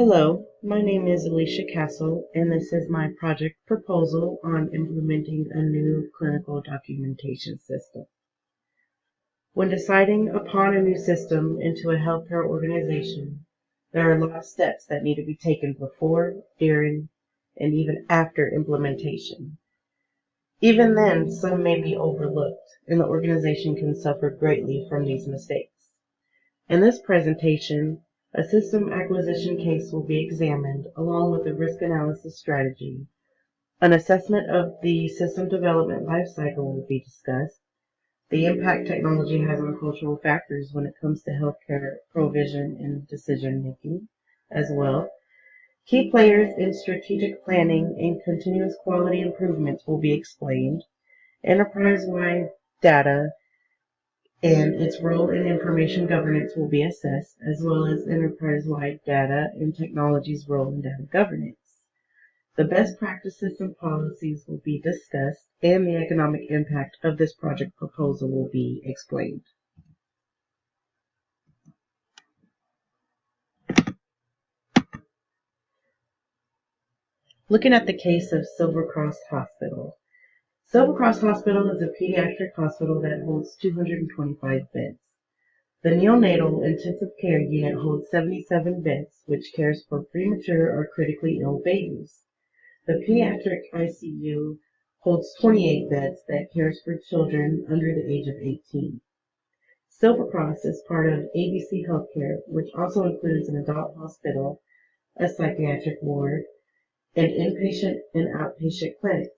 Hello, my name is Alicia Castle, and this is my project proposal on implementing a new clinical documentation system. When deciding upon a new system into a healthcare organization, there are a lot of steps that need to be taken before, during, and even after implementation. Even then, some may be overlooked, and the organization can suffer greatly from these mistakes. In this presentation, a system acquisition case will be examined along with a risk analysis strategy. An assessment of the system development lifecycle will be discussed. The impact technology has on cultural factors when it comes to healthcare provision and decision making as well. Key players in strategic planning and continuous quality improvements will be explained. Enterprise-wide data and its role in information governance will be assessed, as well as enterprise-wide data and technology's role in data governance. The best practices and policies will be discussed, and the economic impact of this project proposal will be explained. Looking at the case of Silver Cross Hospital. Silver Cross Hospital is a pediatric hospital that holds 225 beds. The neonatal intensive care unit holds 77 beds, which cares for premature or critically ill babies. The pediatric ICU holds 28 beds that cares for children under the age of 18. Silver Cross is part of ABC Healthcare, which also includes an adult hospital, a psychiatric ward, and inpatient and outpatient clinics.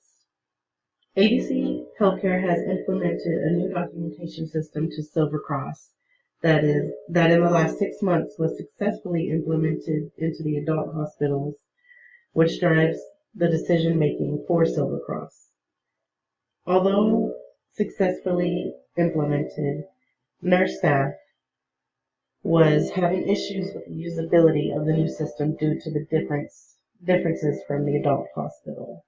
ABC Healthcare has implemented a new documentation system to Silver Cross that in the last 6 months was successfully implemented into the adult hospitals, which drives the decision making for Silver Cross. Although successfully implemented, nurse staff was having issues with the usability of the new system due to the differences from the adult hospital.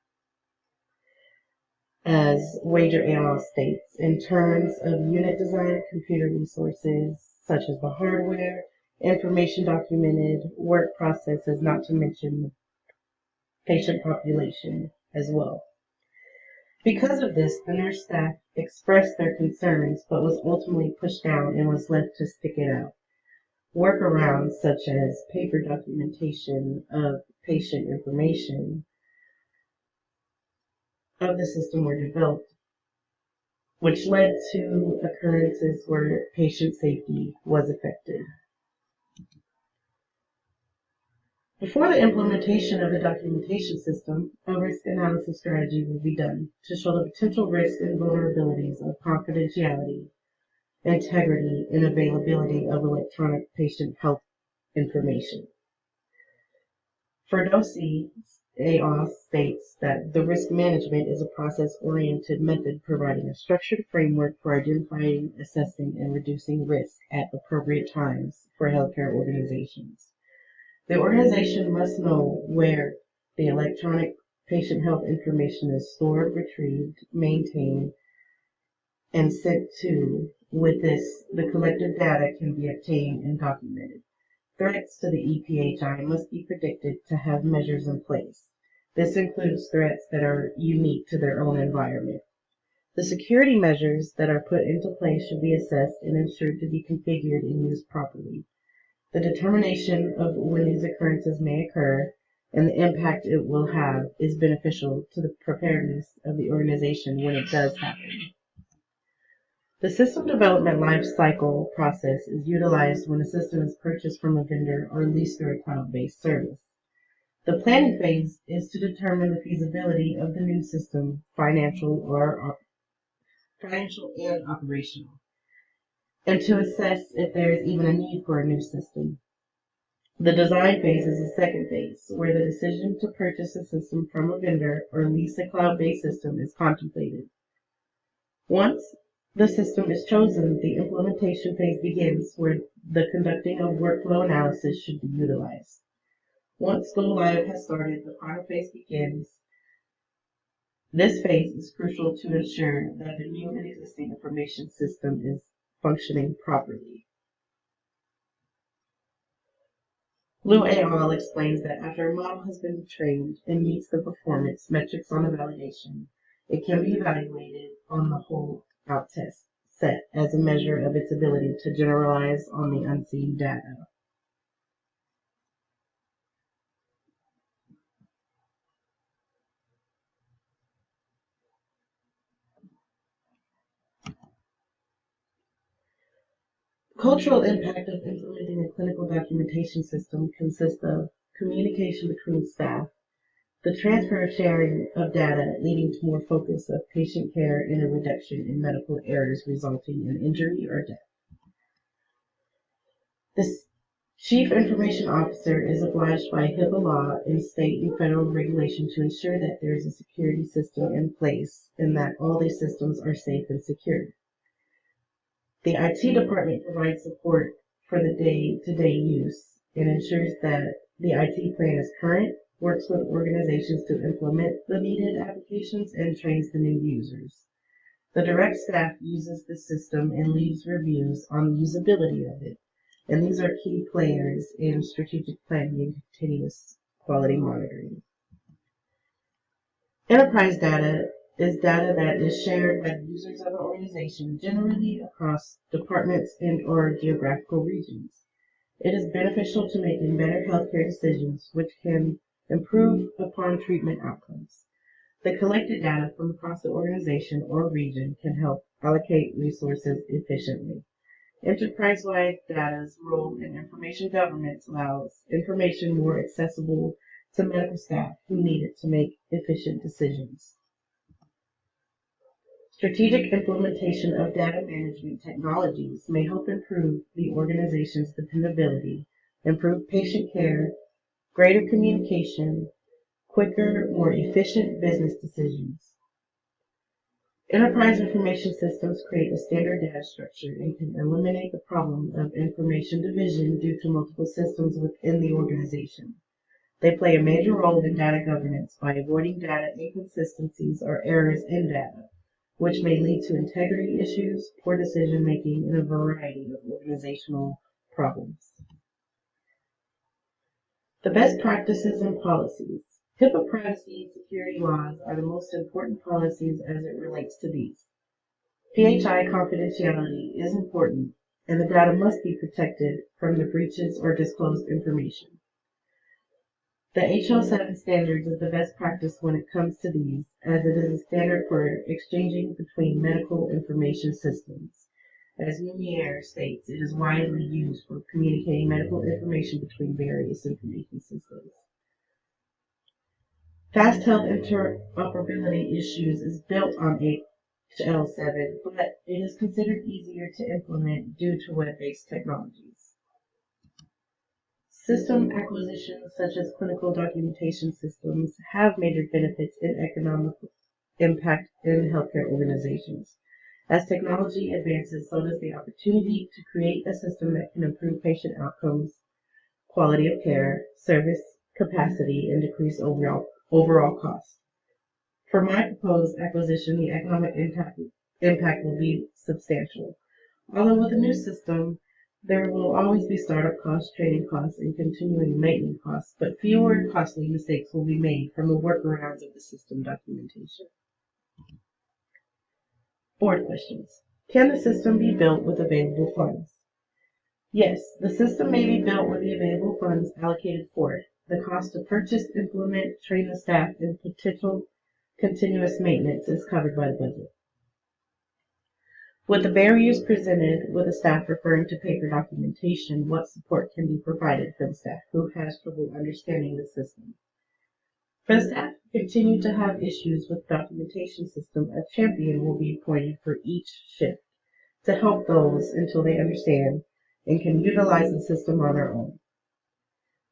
As Wager et states, in terms of unit design, computer resources, such as the hardware, information documented, work processes, not to mention the patient population as well. Because of this, the nurse staff expressed their concerns, but was ultimately pushed down and was left to stick it out. Workarounds such as paper documentation of patient information of the system were developed, which led to occurrences where patient safety was affected. Before the implementation of the documentation system, a risk analysis strategy will be done to show the potential risks and vulnerabilities of confidentiality, integrity, and availability of electronic patient health information. Ferdosi et states that the risk management is a process-oriented method providing a structured framework for identifying, assessing, and reducing risk at appropriate times for healthcare organizations. The organization must know where the electronic patient health information is stored, retrieved, maintained, and sent to. With this, the collected data can be obtained and documented. Threats to the EPHI must be predicted to have measures in place. This includes threats that are unique to their own environment. The security measures that are put into place should be assessed and ensured to be configured and used properly. The determination of when these occurrences may occur and the impact it will have is beneficial to the preparedness of the organization when it does happen. The system development life cycle process is utilized when a system is purchased from a vendor or leased through a cloud-based service. The planning phase is to determine the feasibility of the new system, financial and operational, and to assess if there is even a need for a new system. The design phase is the second phase, where the decision to purchase a system from a vendor or lease a cloud-based system is contemplated. Once the system is chosen, the implementation phase begins, where the conducting of workflow analysis should be utilized. Once go live has started, the final phase begins. This phase is crucial to ensure that the new and existing information system is functioning properly. Lou et al. Explains that after a model has been trained and meets the performance metrics on the validation, it can be evaluated on the holdout test set as a measure of its ability to generalize on the unseen data. Cultural impact of implementing a clinical documentation system consists of communication between staff, the transfer of sharing of data leading to more focus of patient care and a reduction in medical errors resulting in injury or death. The Chief Information Officer is obliged by HIPAA law and state and federal regulation to ensure that there is a security system in place and that all these systems are safe and secure. The IT department provides support for the day-to-day use and ensures that the IT plan is current, works with organizations to implement the needed applications, and trains the new users. The direct staff uses the system and leaves reviews on the usability of it, and these are key players in strategic planning and continuous quality monitoring. Enterprise data is data that is shared by the users of an organization, generally across departments and/or geographical regions. It is beneficial to making better healthcare decisions, which can improve upon treatment outcomes. The collected data from across the organization or region can help allocate resources efficiently. Enterprise-wide data's role in information governance allows information more accessible to medical staff who need it to make efficient decisions. Strategic implementation of data management technologies may help improve the organization's dependability, improve patient care, greater communication, quicker, more efficient business decisions. Enterprise information systems create a standard data structure and can eliminate the problem of information division due to multiple systems within the organization. They play a major role in data governance by avoiding data inconsistencies or errors in data, which may lead to integrity issues, poor decision making, and a variety of organizational problems. The best practices and policies. HIPAA privacy and security laws are the most important policies as it relates to these. PHI confidentiality is important, and the data must be protected from the breaches or disclosed information. The HL7 standards is the best practice when it comes to these, as it is a standard for exchanging between medical information systems. As Lumiere states, it is widely used for communicating medical information between various information systems. Fast Health interoperability issues is built on HL7, but it is considered easier to implement due to web-based technologies. System acquisitions such as clinical documentation systems have major benefits in economic impact in healthcare organizations. As technology advances, so does the opportunity to create a system that can improve patient outcomes, quality of care, service capacity, and decrease overall costs. For my proposed acquisition, the economic impact will be substantial. Although with a new system, there will always be startup costs, training costs, and continuing maintenance costs, but fewer costly mistakes will be made from the workarounds of the system documentation. Board questions. Can the system be built with available funds? Yes, the system may be built with the available funds allocated for it. The cost to purchase, implement, train the staff, and potential continuous maintenance is covered by the budget. With the barriers presented with the staff referring to paper documentation, what support can be provided for the staff who has trouble understanding the system? For the staff who continue to have issues with the documentation system, a champion will be appointed for each shift to help those until they understand and can utilize the system on their own.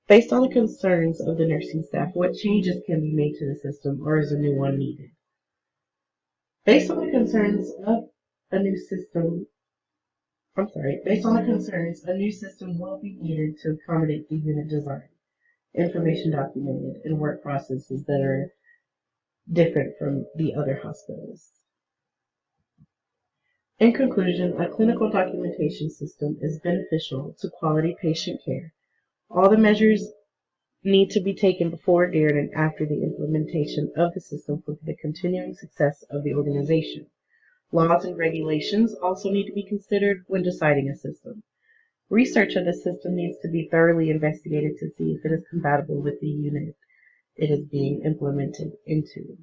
Based on the concerns of the nursing staff, what changes can be made to the system, or is a new one needed? Based on the concerns, a new system will be needed to accommodate the unit design, information documented, and work processes that are different from the other hospitals. In conclusion, a clinical documentation system is beneficial to quality patient care. All the measures need to be taken before, during, and after the implementation of the system for the continuing success of the organization. Laws and regulations also need to be considered when deciding a system. Research of the system needs to be thoroughly investigated to see if it is compatible with the unit it is being implemented into.